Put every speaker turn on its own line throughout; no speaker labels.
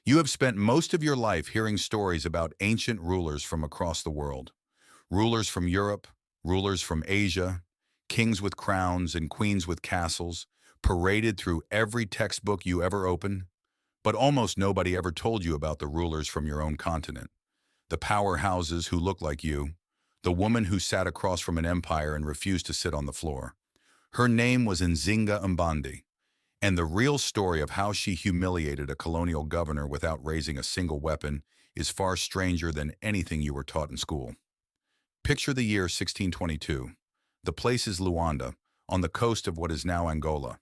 You have spent most of your life hearing stories about ancient rulers from across the world. Rulers from Europe, rulers from Asia, kings with crowns and queens with castles, paraded through every textbook you ever opened. But almost nobody ever told you about the rulers from your own continent. The powerhouses who look like you, the woman who sat across from an empire and refused to sit on the floor. Her name was Nzinga Mbande, and the real story of how she humiliated a colonial governor without raising a single weapon is far stranger than anything you were taught in school. Picture the year 1622. The place is Luanda, on the coast of what is now Angola.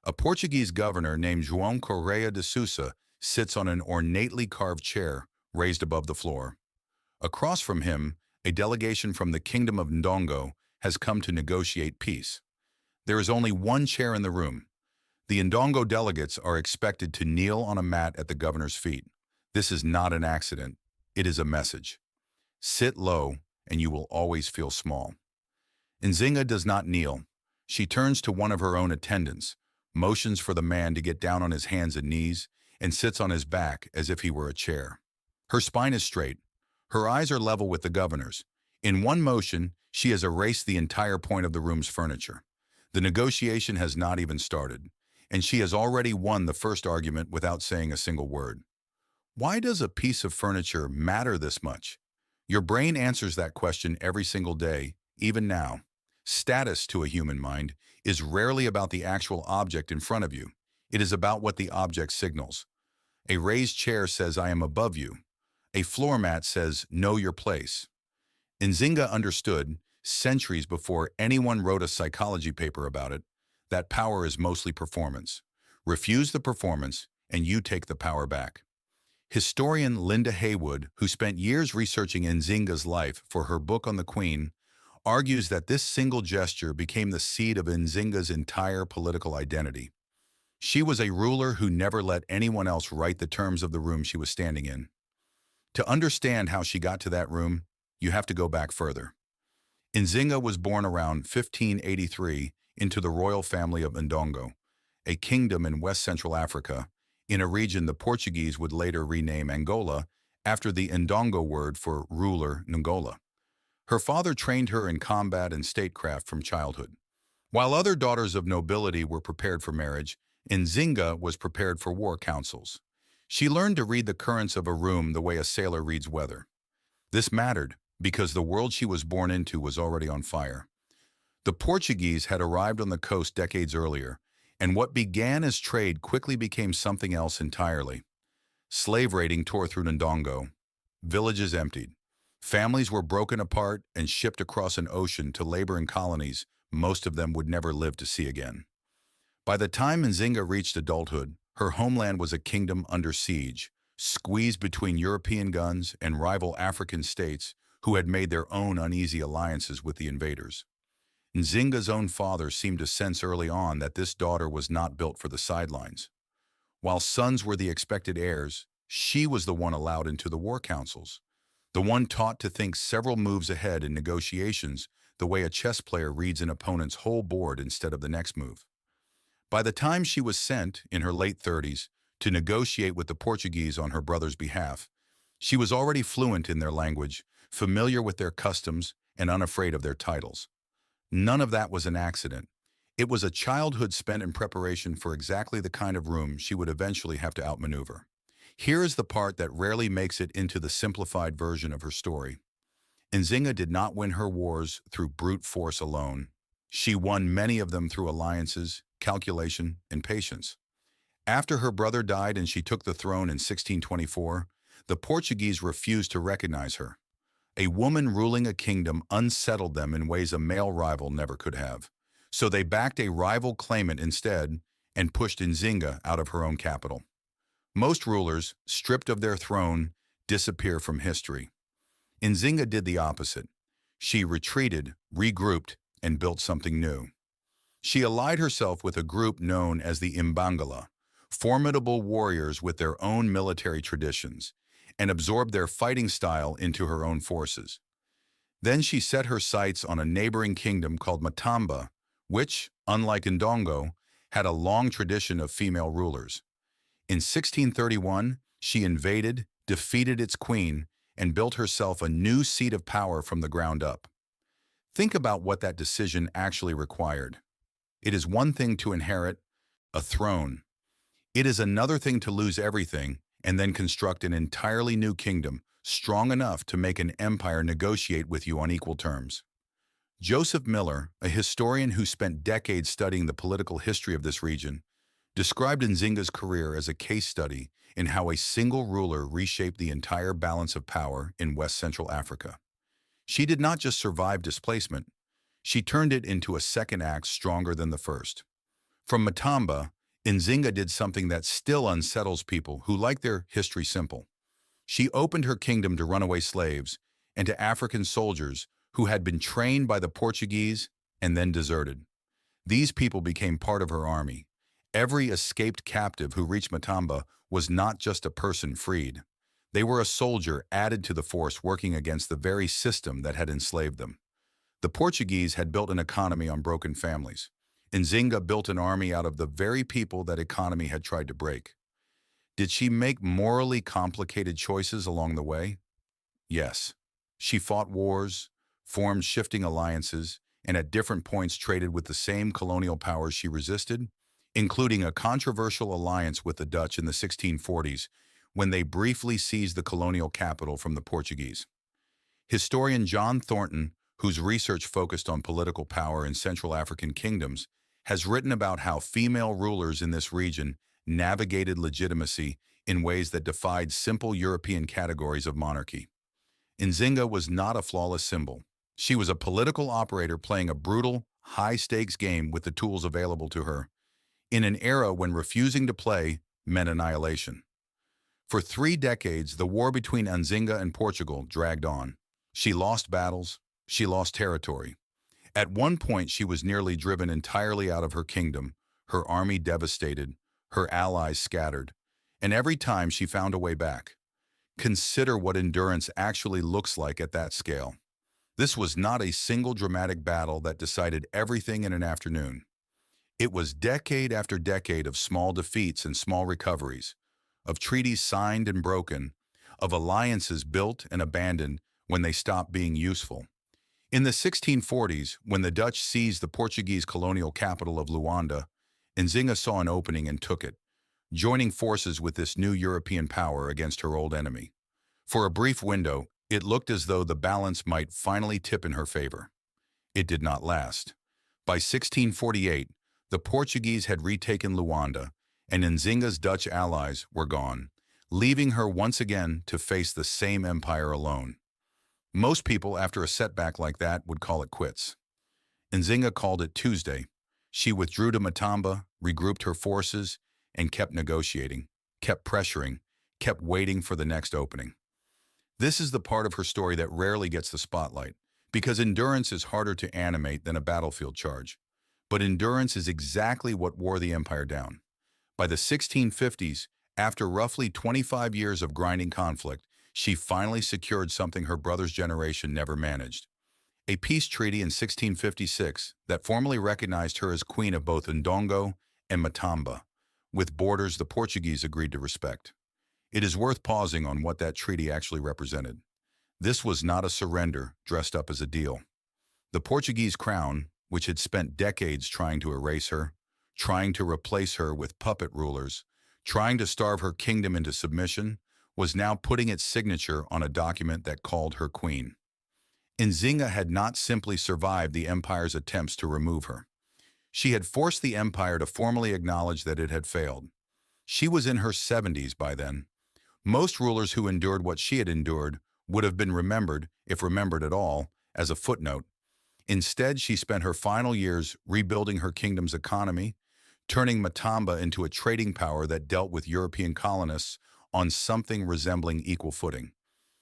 A Portuguese governor named João Correia de Sousa sits on an ornately carved chair raised above the floor. Across from him, a delegation from the kingdom of Ndongo has come to negotiate peace. There is only one chair in the room. The Ndongo delegates are expected to kneel on a mat at the governor's feet. This is not an accident. It is a message. Sit low, and you will always feel small. Nzinga does not kneel. She turns to one of her own attendants, motions for the man to get down on his hands and knees, and sits on his back as if he were a chair. Her spine is straight. Her eyes are level with the governor's. In one motion, she has erased the entire point of the room's furniture. The negotiation has not even started, and she has already won the first argument without saying a single word. Why does a piece of furniture matter this much? Your brain answers that question every single day, even now. Status, to a human mind, is rarely about the actual object in front of you. It is about what the object signals. A raised chair says, "I am above you." A floor mat says, "Know your place." Nzinga understood, centuries before anyone wrote a psychology paper about it, that power is mostly performance. Refuse the performance, and you take the power back. Historian Linda Haywood, who spent years researching Nzinga's life for her book on the Queen, argues that this single gesture became the seed of Nzinga's entire political identity. She was a ruler who never let anyone else write the terms of the room she was standing in. To understand how she got to that room, you have to go back further. Nzinga was born around 1583 into the royal family of Ndongo, a kingdom in west-central Africa, in a region the Portuguese would later rename Angola after the Ndongo word for ruler, Ngola. Her father trained her in combat and statecraft from childhood. While other daughters of nobility were prepared for marriage, Nzinga was prepared for war councils. She learned to read the currents of a room the way a sailor reads weather. This mattered because the world she was born into was already on fire. The Portuguese had arrived on the coast decades earlier, and what began as trade quickly became something else entirely. Slave raiding tore through Ndongo. Villages emptied. Families were broken apart and shipped across an ocean to labor in colonies most of them would never live to see again. By the time Nzinga reached adulthood, her homeland was a kingdom under siege, squeezed between European guns and rival African states who had made their own uneasy alliances with the invaders. Nzinga's own father seemed to sense early on that this daughter was not built for the sidelines. While sons were the expected heirs, she was the one allowed into the war councils, the one taught to think several moves ahead in negotiations the way a chess player reads an opponent's whole board instead of the next move. By the time she was sent, in her late 30s, to negotiate with the Portuguese on her brother's behalf, she was already fluent in their language, familiar with their customs, and unafraid of their titles. None of that was an accident. It was a childhood spent in preparation for exactly the kind of room she would eventually have to outmaneuver. Here is the part that rarely makes it into the simplified version of her story. Nzinga did not win her wars through brute force alone. She won many of them through alliances, calculation, and patience. After her brother died and she took the throne in 1624, the Portuguese refused to recognize her. A woman ruling a kingdom unsettled them in ways a male rival never could have. So they backed a rival claimant instead and pushed Nzinga out of her own capital. Most rulers, stripped of their throne, disappear from history. Nzinga did the opposite. She retreated, regrouped, and built something new. She allied herself with a group known as the Imbangala, formidable warriors with their own military traditions, and absorbed their fighting style into her own forces. Then she set her sights on a neighboring kingdom called Matamba, which, unlike Ndongo, had a long tradition of female rulers. In 1631, She invaded, defeated its queen, and built herself a new seat of power from the ground up. Think about what that decision actually required. It is one thing to inherit a throne. It is another thing to lose everything and then construct an entirely new kingdom strong enough to make an empire negotiate with you on equal terms. Joseph Miller, a historian who spent decades studying the political history of this region, described Nzinga's career as a case study in how a single ruler reshaped the entire balance of power in West Central Africa. She did not just survive displacement, she turned it into a second act stronger than the first. From Matamba, Nzinga did something that still unsettles people who like their history simple. She opened her kingdom to runaway slaves and to African soldiers who had been trained by the Portuguese and then deserted. These people became part of her army. Every escaped captive who reached Matamba was not just a person freed. They were a soldier added to the force working against the very system that had enslaved them. The Portuguese had built an economy on broken families. Nzinga built an army out of the very people that economy had tried to break. Did she make morally complicated choices along the way? Yes. She fought wars, formed shifting alliances, and at different points traded with the same colonial powers she resisted, including a controversial alliance with the Dutch in the 1640s when they briefly seized the colonial capital from the Portuguese. Historian John Thornton, whose research focused on political power in Central African kingdoms, has written about how female rulers in this region navigated legitimacy in ways that defied simple European categories of monarchy. Nzinga was not a flawless symbol. She was a political operator playing a brutal, high-stakes game with the tools available to her, in an era when refusing to play meant annihilation. For 3 decades, the war between Nzinga and Portugal dragged on. She lost battles, she lost territory. At one point, she was nearly driven entirely out of her kingdom, her army devastated, her allies scattered, and every time she found a way back. Consider what endurance actually looks like at that scale. This was not a single dramatic battle that decided everything in an afternoon. It was decade after decade of small defeats and small recoveries, of treaties signed and broken, of alliances built and abandoned when they stopped being useful. In the 1640s, when the Dutch seized the Portuguese colonial capital of Luanda, Nzinga saw an opening and took it, joining forces with this new European power against her old enemy. For a brief window, it looked as though the balance might finally tip in her favor. It did not last. By 1648, the Portuguese had retaken Luanda, and Nzinga's Dutch allies were gone, leaving her once again to face the same empire alone. Most people, after a setback like that, would call it quits. Nzinga called it Tuesday. She withdrew to Matamba, regrouped her forces, and kept negotiating, kept pressuring, kept waiting for the next opening. This is the part of her story that rarely gets the spotlight, because endurance is harder to animate than a battlefield charge. But endurance is exactly what wore the empire down. By the 1650s, after roughly 25 years of grinding conflict, she finally secured something her brother's generation never managed. A peace treaty in 1656 that formally recognized her as queen of both Ndongo and Matamba, with borders the Portuguese agreed to respect. It is worth pausing on what that treaty actually represented. This was not a surrender dressed up as a deal. The Portuguese crown, which had spent decades trying to erase her, trying to replace her with puppet rulers, trying to starve her kingdom into submission, was now putting its signature on a document that called her queen. Nzinga had not simply survived the empire's attempts to remove her. She had forced the empire to formally acknowledge that it had failed. She was in her 70s by then. Most rulers who endured what she had endured would have been remembered, if remembered at all, as a footnote. Instead, she spent her final years rebuilding her kingdom's economy, turning Matamba into a trading power that dealt with European colonists on something resembling equal footing.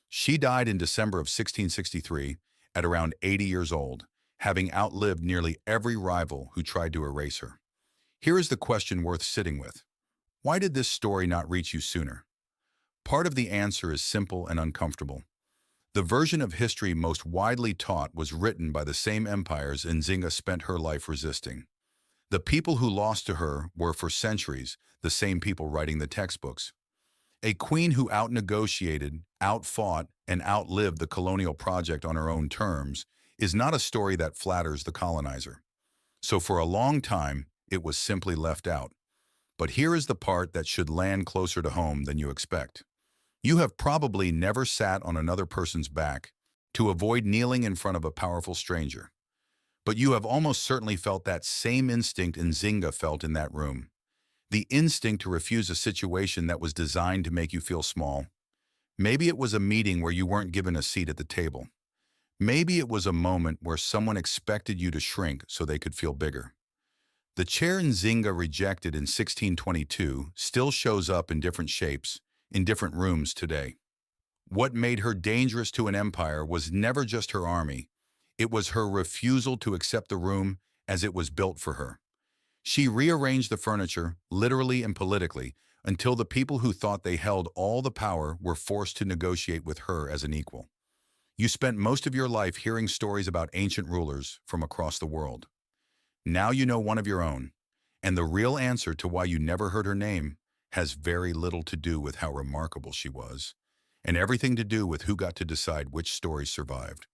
She died in December of 1663 at around 80 years old, having outlived nearly every rival who tried to erase her. Here is the question worth sitting with. Why did this story not reach you sooner? Part of the answer is simple and uncomfortable. The version of history most widely taught was written by the same empires Nzinga spent her life resisting. The people who lost to her were for centuries the same people writing the textbooks. A queen who outnegotiated, outfought, and outlived the colonial project on her own terms is not a story that flatters the colonizer. So for a long time, it was simply left out. But here is the part that should land closer to home than you expect. You have probably never sat on another person's back to avoid kneeling in front of a powerful stranger. But you have almost certainly felt that same instinct Nzinga felt in that room. The instinct to refuse a situation that was designed to make you feel small. Maybe it was a meeting where you weren't given a seat at the table. Maybe it was a moment where someone expected you to shrink so they could feel bigger. The chair Nzinga rejected in 1622 still shows up in different shapes, in different rooms today. What made her dangerous to an empire was never just her army. It was her refusal to accept the room as it was built for her. She rearranged the furniture, literally and politically, until the people who thought they held all the power were forced to negotiate with her as an equal. You spent most of your life hearing stories about ancient rulers from across the world. Now you know one of your own, and the real answer to why you never heard her name has very little to do with how remarkable she was, and everything to do with who got to decide which stories survived.